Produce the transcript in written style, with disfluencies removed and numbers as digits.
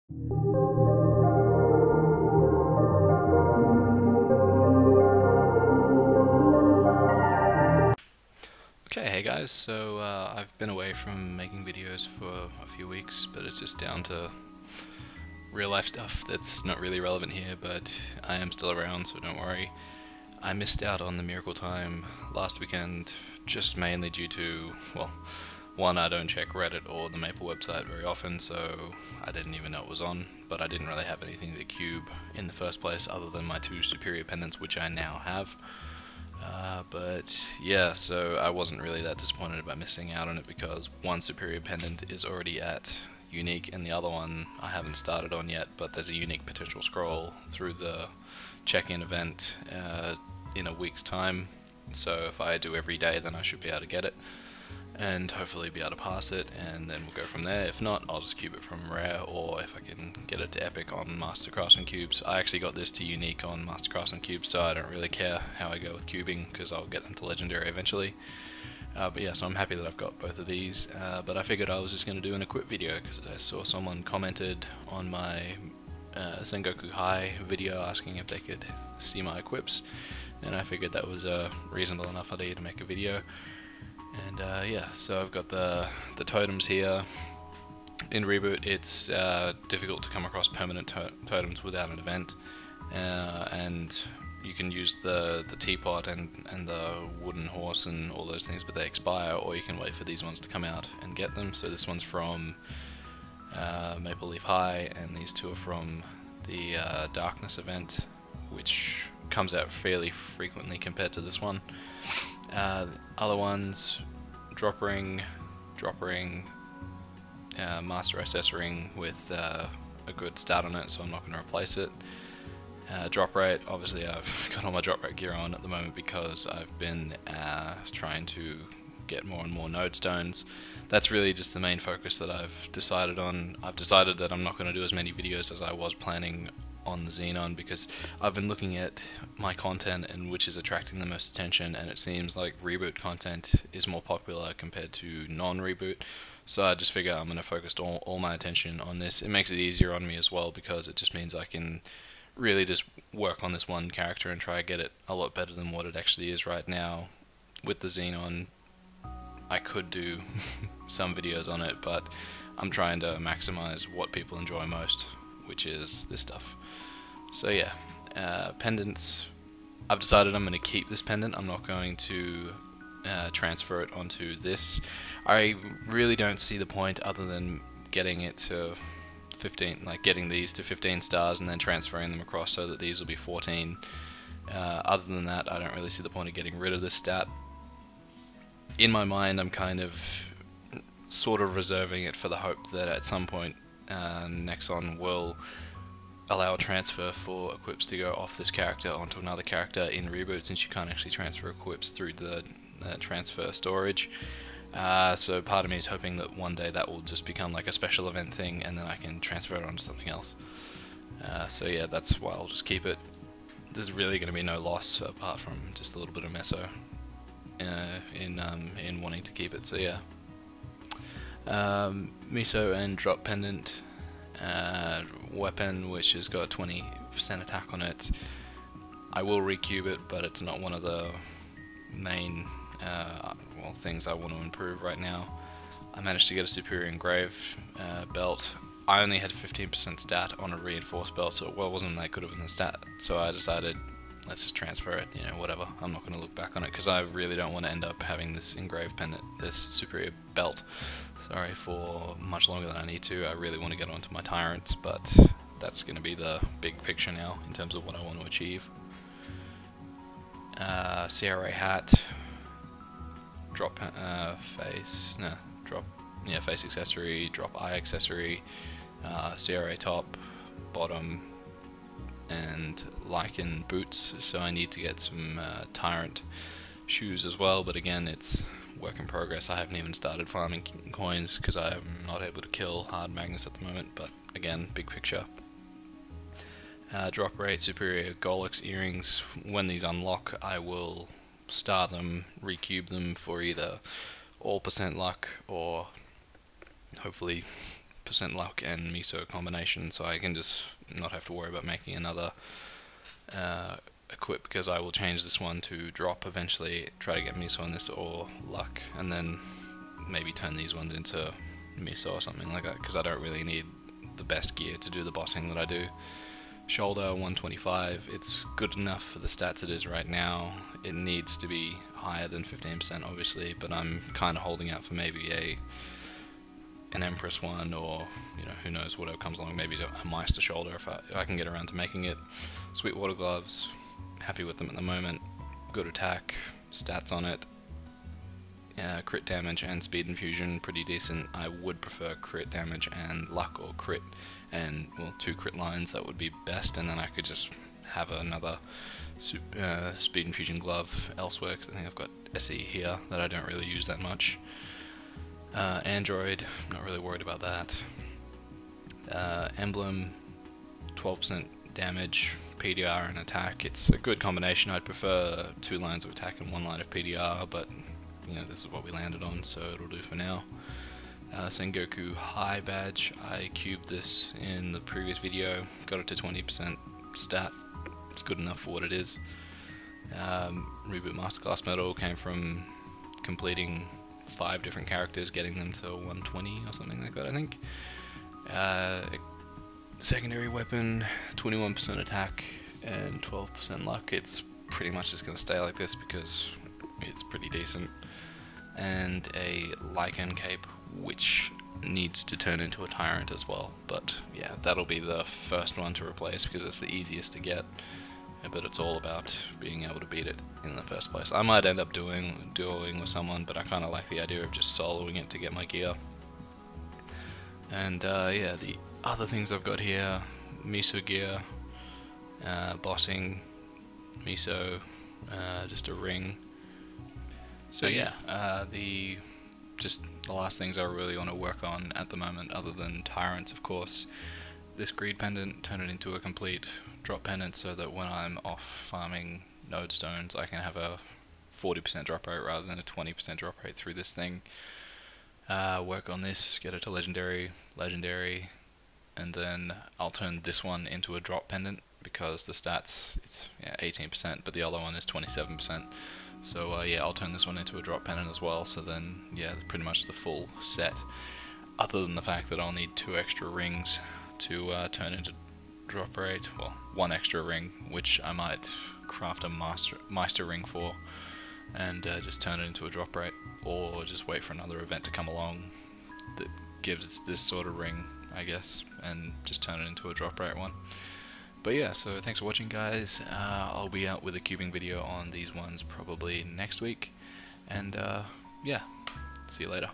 Okay, hey guys, so I've been away from making videos for a few weeks, but it's just down to real life stuff that's not really relevant here, but I am still around, so don't worry. I missed out on the Miracle Time last weekend, just mainly due to, well, one, I don't check Reddit or the Maple website very often, so I didn't even know it was on, but I didn't really have anything to cube in the first place other than my 2 superior pendants, which I now have. But yeah, so I wasn't really that disappointed about missing out on it because one superior pendant is already at unique and the other one I haven't started on yet, but there's a unique potential scroll through the check-in event in a week's time, so if I do every day then I should be able to get it and hopefully be able to pass it, and then we'll go from there. If not, I'll just cube it from rare, or if I can get it to epic on Master Craftsman cubes. I actually got this to unique on Master Craftsman cubes, so I don't really care how I go with cubing because I'll get them to legendary eventually. But yeah, so I'm happy that I've got both of these, but I figured I was just going to do an equip video because I saw someone commented on my Sengoku High video asking if they could see my equips, and I figured that was a reasonable enough idea to make a video. And yeah, so I've got the totems here. In Reboot, it's difficult to come across permanent totems without an event, and you can use the teapot and the wooden horse and all those things, but they expire, or you can wait for these ones to come out and get them. So this one's from Maple Leaf High, and these two are from the Darkness event, which comes out fairly frequently compared to this one. Other ones, drop ring, Master SS ring with a good stat on it, so I'm not going to replace it. Drop rate, obviously I've got all my drop rate gear on at the moment because I've been trying to get more and more node stones. That's really just the main focus that I've decided on. I've decided that I'm not going to do as many videos as I was planning on the Xenon because I've been looking at my content and which is attracting the most attention, and it seems like Reboot content is more popular compared to non-Reboot, so I just figure I'm going to focus all my attention on this. It makes it easier on me as well because it just means I can really just work on this one character and try to get it a lot better than what it actually is right now. With the Xenon, I could do some videos on it, but I'm trying to maximize what people enjoy most, which is this stuff. So yeah, pendants, I've decided I'm going to keep this pendant. I'm not going to transfer it onto this. I really don't see the point other than getting it to 15, like getting these to 15 stars and then transferring them across so that these will be 14. Other than that, I don't really see the point of getting rid of this stat. In my mind, I'm kind of sort of reserving it for the hope that at some point Nexon will allow a transfer for equips to go off this character onto another character in Reboot, since you can't actually transfer equips through the transfer storage. So part of me is hoping that one day that will just become like a special event thing and then I can transfer it onto something else. So yeah, that's why I'll just keep it. There's really going to be no loss apart from just a little bit of meso in wanting to keep it, so yeah. Miso and drop pendant, weapon which has got 20% attack on it. I will recube it, but it's not one of the main well, things I want to improve right now. I managed to get a superior engrave belt. I only had 15% stat on a reinforced belt, so it wasn't that good of a stat, so I decided let's just transfer it, you know, whatever. I'm not going to look back on it because I really don't want to end up having this engraved pendant, this superior belt, sorry, for much longer than I need to. I really want to get onto my tyrants, but that's going to be the big picture now in terms of what I want to achieve. CRA hat, drop face accessory, drop eye accessory, CRA top, bottom, and lichen boots, so I need to get some tyrant shoes as well, but again it's work in progress. I haven't even started farming coins because I am not able to kill hard magnets at the moment, but again, big picture. Drop rate, superior Golux earrings. When these unlock, I will star them, recube them for either all % luck or hopefully luck and miso combination, so I can just not have to worry about making another equip, because I will change this one to drop eventually, try to get miso on this or luck, and then maybe turn these ones into miso or something like that, because I don't really need the best gear to do the bossing that I do. Shoulder 125, it's good enough for the stats it is right now. It needs to be higher than 15% obviously, but I'm kind of holding out for maybe an Empress one, or who knows whatever comes along, maybe a Meister shoulder if I can get around to making it. Sweetwater gloves, happy with them at the moment. Good attack, stats on it. Crit damage and speed infusion, pretty decent. I would prefer crit damage and luck, or crit and, well, 2 crit lines, that would be best, and then I could just have another speed infusion glove elsewhere, because I think I've got SE here that I don't really use that much. Android, not really worried about that. Emblem, 12% damage, PDR and attack. It's a good combination. I'd prefer 2 lines of attack and 1 line of PDR, but this is what we landed on, so it'll do for now. Sengoku High badge, I cubed this in the previous video, got it to 20% stat, it's good enough for what it is. Reboot Masterclass medal came from completing 5 different characters, getting them to 120 or something like that, I think. Secondary weapon, 21% attack and 12% luck. It's pretty much just going to stay like this because it's pretty decent. And a Lycan cape, which needs to turn into a Tyrant as well, but yeah, that'll be the first one to replace because it's the easiest to get, but it's all about being able to beat it in the first place. I might end up dueling with someone, but I kind of like the idea of just soloing it to get my gear. And yeah, the other things I've got here: miso gear, bossing, miso, just a ring. So yeah, just the last things I really want to work on at the moment, other than Tyrants of course, this greed pendant, turn it into a complete drop pendant so that when I'm off farming node stones I can have a 40% drop rate rather than a 20% drop rate through this thing. Work on this, get it to legendary, and then I'll turn this one into a drop pendant because the stats, it's 18%, but the other one is 27%. So yeah, I'll turn this one into a drop pendant as well, so then yeah, pretty much the full set, other than the fact that I'll need 2 extra rings to turn into drop rate. Well, 1 extra ring, which I might craft a Meister ring for, and just turn it into a drop rate, or just wait for another event to come along that gives this sort of ring, I guess, and just turn it into a drop rate one. But yeah, so thanks for watching guys. I'll be out with a cubing video on these ones probably next week, and yeah, see you later.